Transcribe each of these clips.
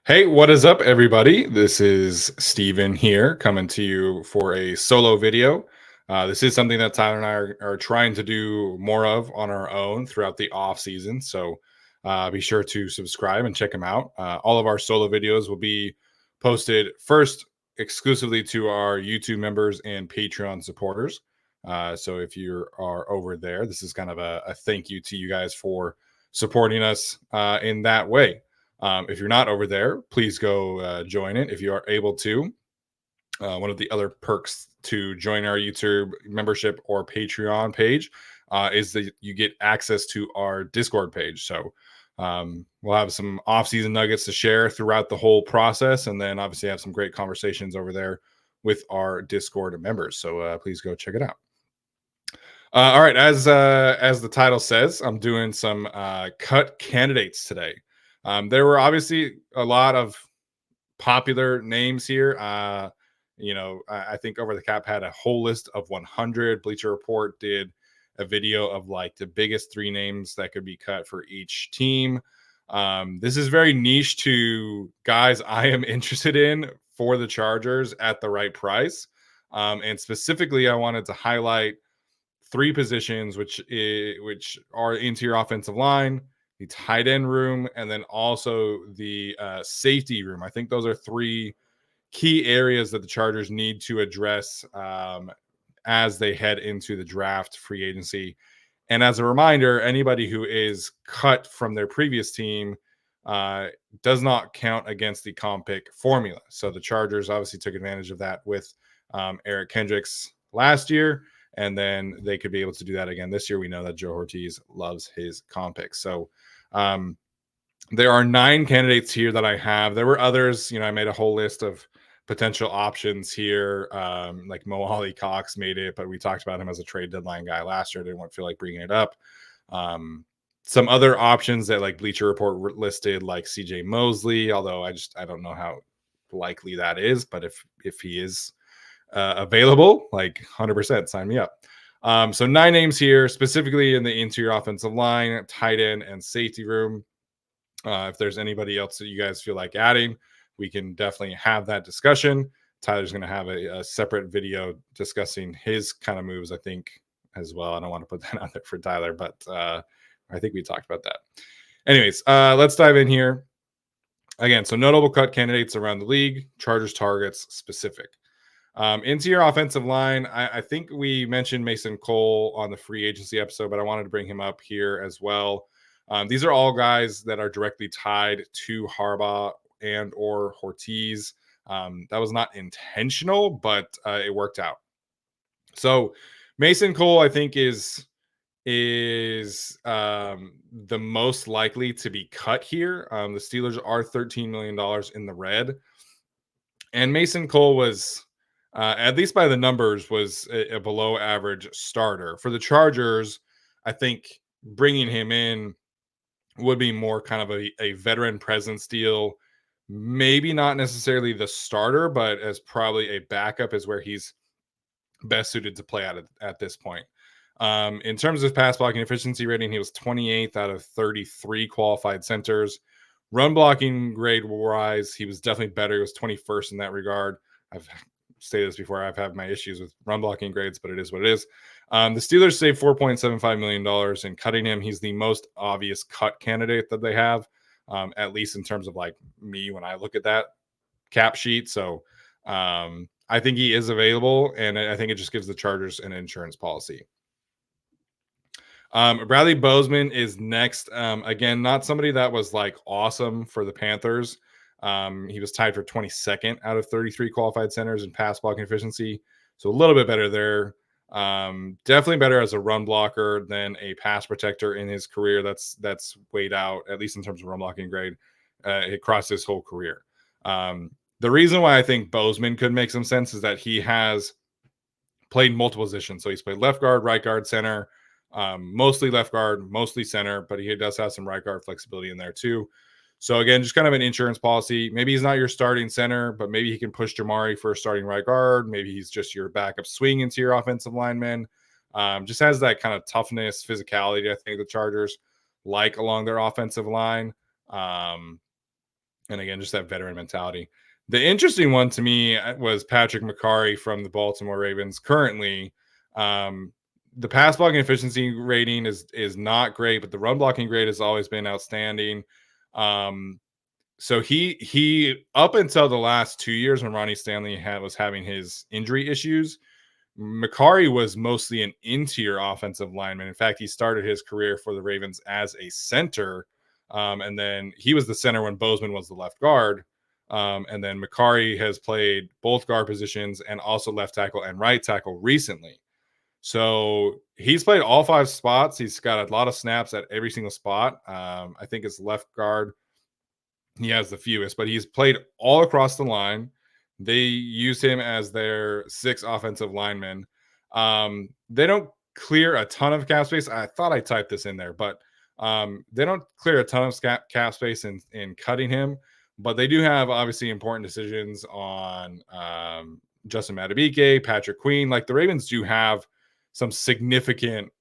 Hey, what is up, everybody? This is Steven here coming to you for a solo video. This is something that Tyler and I are trying to do more of on our own throughout the off season. So be sure to subscribe and check them out. All of our solo videos will be posted first exclusively to our YouTube members and Patreon supporters. So if you are over there, this is kind of a thank you to you guys for supporting us in that way. If you're not over there, please go join it if you are able to. One of the other perks to join our YouTube membership or Patreon page is that you get access to our Discord page. So we'll have some off-season nuggets to share throughout the whole process, and then obviously have some great conversations over there with our Discord members. So please go check it out. All right, as the title says, I'm doing some cut candidates today. There were obviously a lot of popular names here. I think Over the Cap had a whole list of 100. Bleacher Report did a video of like the biggest three names that could be cut for each team. This is very niche to guys I am interested in for the Chargers at the right price. And specifically, I wanted to highlight three positions, which are interior offensive line, the tight end room, and then also the safety room. I think those are three key areas that the Chargers need to address as they head into the draft free agency. And as a reminder, anybody who is cut from their previous team uh, does not count against the comp pick formula. So the Chargers obviously took advantage of that with Eric Kendricks last year, and then they could be able to do that again this year. We know that Joe Ortiz loves his comp picks. So um, there are 9 candidates here that I have. There were others. I made a whole list of potential options here. Like Mo Alley Cox made it, but we talked about him as a trade deadline guy last year. Didn't feel like bringing it up. Some other options that like Bleacher Report listed, like CJ Mosley, although I don't know how likely that is, but if he is available, like 100% sign me up. So 9 names here, specifically in the interior offensive line, tight end, and safety room. If there's anybody else that you guys feel like adding, we can definitely have that discussion. Tyler's going to have a separate video discussing his kind of moves, I think, as well. I don't want to put that out there for Tyler, but I think we talked about that. Anyways, let's dive in here. Again, so notable cut candidates around the league, Chargers targets specific. Into your offensive line, I think we mentioned Mason Cole on the free agency episode, but I wanted to bring him up here as well. These are all guys that are directly tied to Harbaugh and or Ortiz. That was not intentional, but it worked out. So Mason Cole, I think, is the most likely to be cut here. The Steelers are $13 million in the red, and Mason Cole was, at least by the numbers, was a below average starter for the Chargers. I think bringing him in would be more kind of a veteran presence deal. Maybe not necessarily the starter, but as probably a backup is where he's best suited to play at this point. In terms of pass blocking efficiency rating, he was 28th out of 33 qualified centers. Run blocking grade wise, he was definitely better. He was 21st in that regard. I've stated this before. I've had my issues with run blocking grades, but it is what it is. The Steelers saved $4.75 million in cutting him. He's the most obvious cut candidate that they have, at least in terms of like me when I look at that cap sheet. So I think he is available, and I think it just gives the Chargers an insurance policy. Bradley Bozeman is next. Again, not somebody that was like awesome for the Panthers. He was tied for 22nd out of 33 qualified centers in pass blocking efficiency. So a little bit better there. Definitely better as a run blocker than a pass protector in his career. That's weighed out, at least in terms of run blocking grade, across his whole career. The reason why I think Bozeman could make some sense is that he has played multiple positions. So he's played left guard, right guard, center, mostly left guard, mostly center, but he does have some right guard flexibility in there too. So again, just kind of an insurance policy. Maybe he's not your starting center, but maybe he can push Jamari for a starting right guard. Maybe he's just your backup swing into your offensive lineman. Just has that kind of toughness, physicality. I think the Chargers like along their offensive line. And again, just that veteran mentality. The interesting one to me was Patrick McCarry from the Baltimore Ravens. Currently, um, the pass blocking efficiency rating is not great, but the run blocking grade has always been outstanding. Um, so he up until the last 2 years when Ronnie Stanley was having his injury issues, McCarry was mostly an interior offensive lineman. In fact, he started his career for the Ravens as a center, and then he was the center when Bozeman was the left guard. And then McCarry has played both guard positions and also left tackle and right tackle recently. So he's played all five spots. He's got a lot of snaps at every single spot. I think it's left guard he has the fewest, but he's played all across the line. They use him as their sixth offensive lineman. They don't clear a ton of cap space. I thought I typed this in there, but they don't clear a ton of cap space in cutting him. But they do have obviously important decisions on Justin Madubuike, Patrick Queen. Like the Ravens do have some significant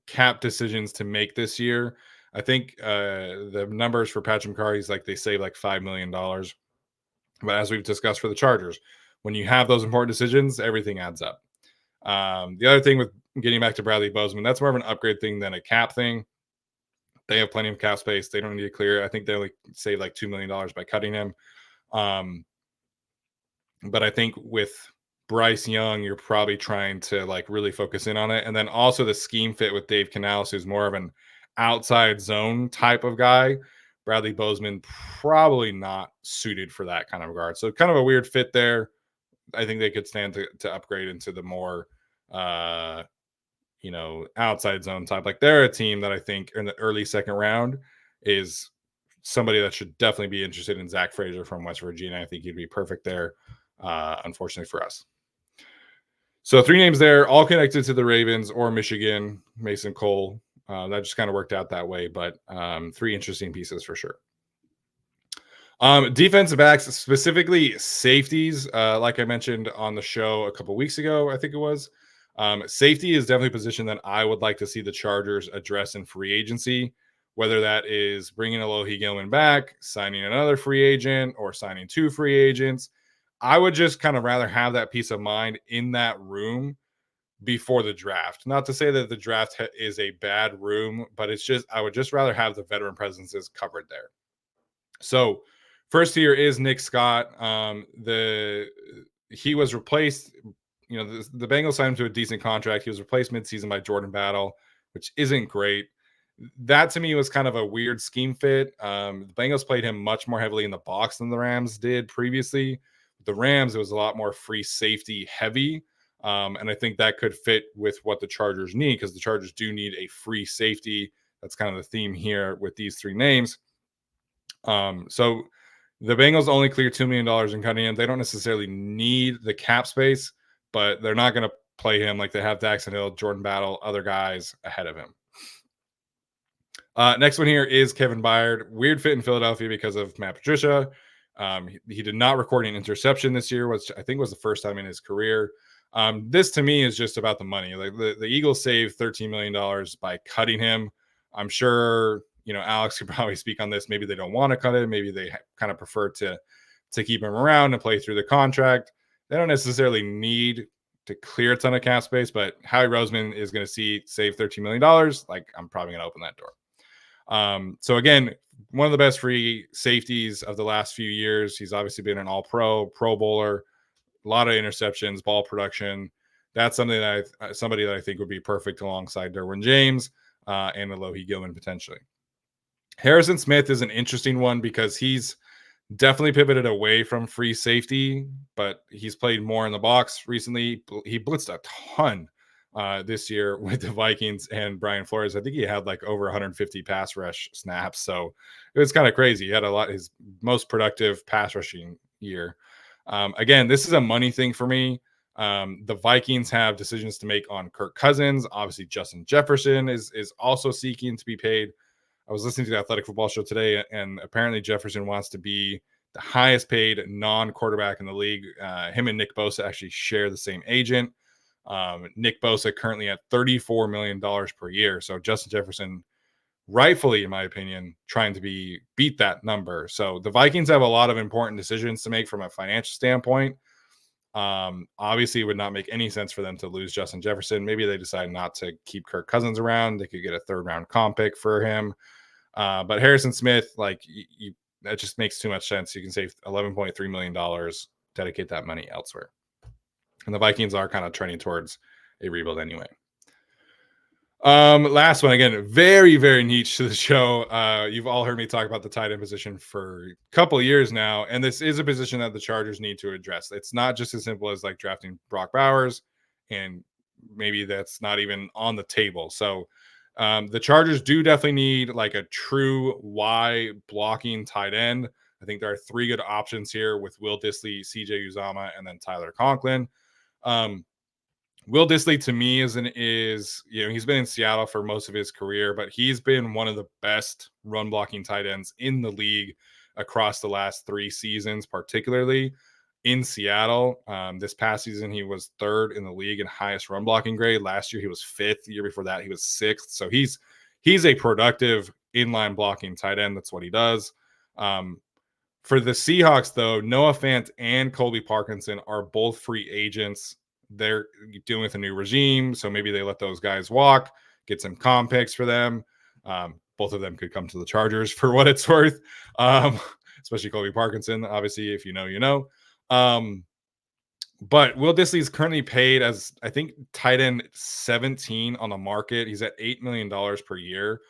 cap decisions to make this year. I think the numbers for Patrick McCarthy is like they save like $5 million. But as we've discussed for the Chargers, when you have those important decisions, everything adds up. The other thing with getting back to Bradley Bozeman, that's more of an upgrade thing than a cap thing. They have plenty of cap space. They don't need to clear. I think they only save like $2 million by cutting him. Um, but I think with Bryce Young, you're probably trying to like really focus in on it. And then also the scheme fit with Dave Canales, who's more of an outside zone type of guy. Bradley Bozeman probably not suited for that kind of guard. So kind of a weird fit there. I think they could stand to upgrade into the more uh outside zone type. Like they're a team that I think in the early second round is somebody that should definitely be interested in Zach Frazier from West Virginia. I think he'd be perfect there. Unfortunately for us. So three names there, all connected to the Ravens or Michigan. Mason Cole. That just kind of worked out that way, but three interesting pieces for sure. Defensive backs, specifically safeties, like I mentioned on the show a couple weeks ago, I think it was. Safety is definitely a position that I would like to see the Chargers address in free agency, whether that is bringing Alohi Gilman back, signing another free agent, or signing two free agents. I would just kind of rather have that peace of mind in that room before the draft. Not to say that the draft is a bad room, but it's just I would just rather have the veteran presences covered there. So first here is Nick Scott. He was replaced. The Bengals signed him to a decent contract. He was replaced midseason by Jordan Battle, which isn't great. That to me was kind of a weird scheme fit. The Bengals played him much more heavily in the box than the Rams did previously. The Rams, it was a lot more free safety heavy. And I think that could fit with what the Chargers need because the Chargers do need a free safety. That's kind of the theme here with these three names. So the Bengals only clear $2 million in cutting him. They don't necessarily need the cap space, but they're not going to play him like they have Daxon Hill, Jordan Battle, other guys ahead of him. Next one here is Kevin Byard. Weird fit in Philadelphia because of Matt Patricia. He did not record an interception this year, which I think was the first time in his career. This to me is just about the money. Like the Eagles saved $13 million by cutting him. I'm sure Alex could probably speak on this. Maybe they don't want to cut him. Maybe they kind of prefer to keep him around and play through the contract. They don't necessarily need to clear a ton of cap space, but Howie Roseman is going to save $13 million. Like I'm probably going to open that door. So again, one of the best free safeties of the last few years. He's obviously been an all-pro, Pro Bowler, a lot of interceptions, ball production. That's something that somebody that I think would be perfect alongside Derwin James and Alohi Gilman potentially. Harrison Smith is an interesting one because he's definitely pivoted away from free safety, but he's played more in the box recently. He blitzed a ton this year with the Vikings and Brian Flores. I think he had like over 150 pass rush snaps. So it was kind of crazy. He had his most productive pass rushing year. Again, this is a money thing for me. The Vikings have decisions to make on Kirk Cousins. Obviously, Justin Jefferson is also seeking to be paid. I was listening to the Athletic Football Show today, and apparently Jefferson wants to be the highest paid non-quarterback in the league. Him and Nick Bosa actually share the same agent. Nick Bosa currently at $34 million per year. So Justin Jefferson rightfully, in my opinion, trying to beat that number. So the Vikings have a lot of important decisions to make from a financial standpoint. Obviously, it would not make any sense for them to lose Justin Jefferson. Maybe they decide not to keep Kirk Cousins around. They could get a third round comp pick for him. But Harrison Smith, like that just makes too much sense. You can save $11.3 million, dedicate that money elsewhere. And the Vikings are kind of trending towards a rebuild anyway. Last one, again, very, very niche to the show. You've all heard me talk about the tight end position for a couple of years now, and this is a position that the Chargers need to address. It's not just as simple as like drafting Brock Bowers, and maybe that's not even on the table. So the Chargers do definitely need like a true Y blocking tight end. I think there are three good options here with Will Dissly, CJ Uzama, and then Tyler Conklin. Will Dissly to me is he's been in Seattle for most of his career, but he's been one of the best run blocking tight ends in the league across the last 3 seasons, particularly in Seattle. This past season, he was 3rd in the league in highest run blocking grade. Last year, he was 5th. The year before that, he was 6th. So he's a productive inline blocking tight end. That's what he does. For the Seahawks, though, Noah Fant and Colby Parkinson are both free agents. They're dealing with a new regime, so maybe they let those guys walk, get some comp picks for them. Both of them could come to the Chargers for what it's worth, especially Colby Parkinson. Obviously, if you know, you know. But Will Dissly is currently paid as, I think, tight end 17 on the market. He's at $8 million per year,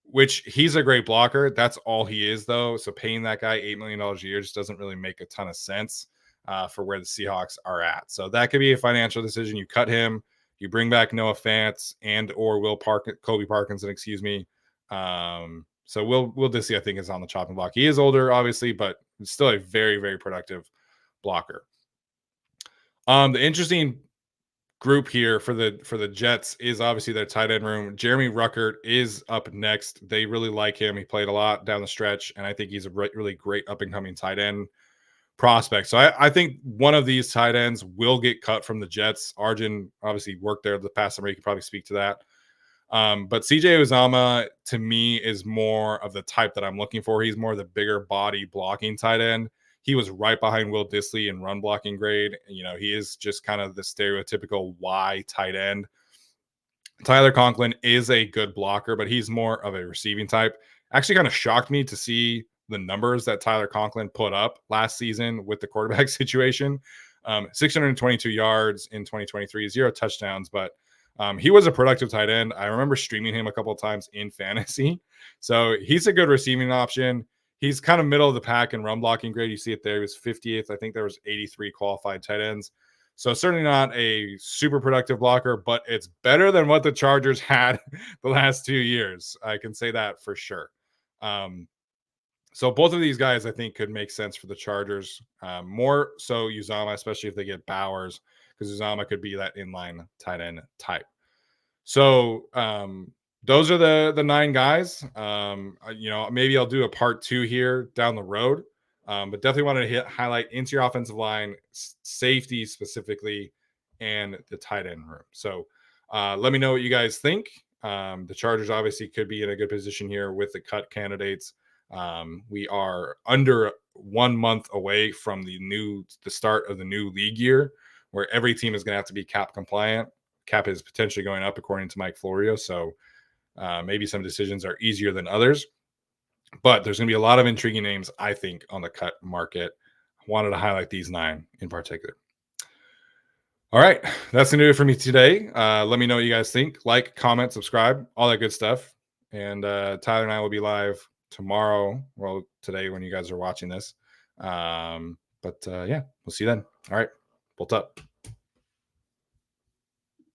which he's a great blocker. That's all he is, though. So paying that guy $8 million a year just doesn't really make a ton of sense for where the Seahawks are at. So that could be a financial decision. You cut him, you bring back Noah Fant and or Colby Parkinson, excuse me. So Will Dissly, I think, is on the chopping block. He is older, obviously, but still a very, very productive blocker. The interesting group here for the Jets is obviously their tight end room. Jeremy Ruckert is up next. They really like him. He played a lot down the stretch, and I think he's a really great up and coming tight end prospect. So I think one of these tight ends will get cut from the Jets. Arjun obviously worked there the past summer. He could probably speak to that. But CJ Uzama to me is more of the type that I'm looking for. He's more the bigger body blocking tight end. He was right behind Will Dissly in run blocking grade. He is just kind of the stereotypical Y tight end. Tyler Conklin is a good blocker, but he's more of a receiving type. Actually kind of shocked me to see the numbers that Tyler Conklin put up last season with the quarterback situation. 622 yards in 2023, 0 touchdowns, but he was a productive tight end. I remember streaming him a couple of times in fantasy. So he's a good receiving option. He's kind of middle of the pack in run blocking grade. You see it there. He was 50th. I think there was 83 qualified tight ends. So certainly not a super productive blocker, but it's better than what the Chargers had the last 2 years. I can say that for sure. So both of these guys, I think, could make sense for the Chargers. More so Uzama, especially if they get Bowers, because Uzama could be that inline tight end type. So those are the 9 guys. Maybe I'll do a part 2 here down the road. But definitely wanted to highlight interior offensive line, safety specifically, and the tight end room. So let me know what you guys think. The Chargers obviously could be in a good position here with the cut candidates. We are under 1 month away from the start of the new league year, where every team is going to have to be cap compliant. Cap is potentially going up according to Mike Florio. So maybe some decisions are easier than others. But there's going to be a lot of intriguing names, I think, on the cut market. I wanted to highlight these 9 in particular. All right. That's going to do it for me today. Let me know what you guys think. Like, comment, subscribe, all that good stuff. And Tyler and I will be live tomorrow. Well, today when you guys are watching this. Yeah, we'll see you then. All right. Bolt up.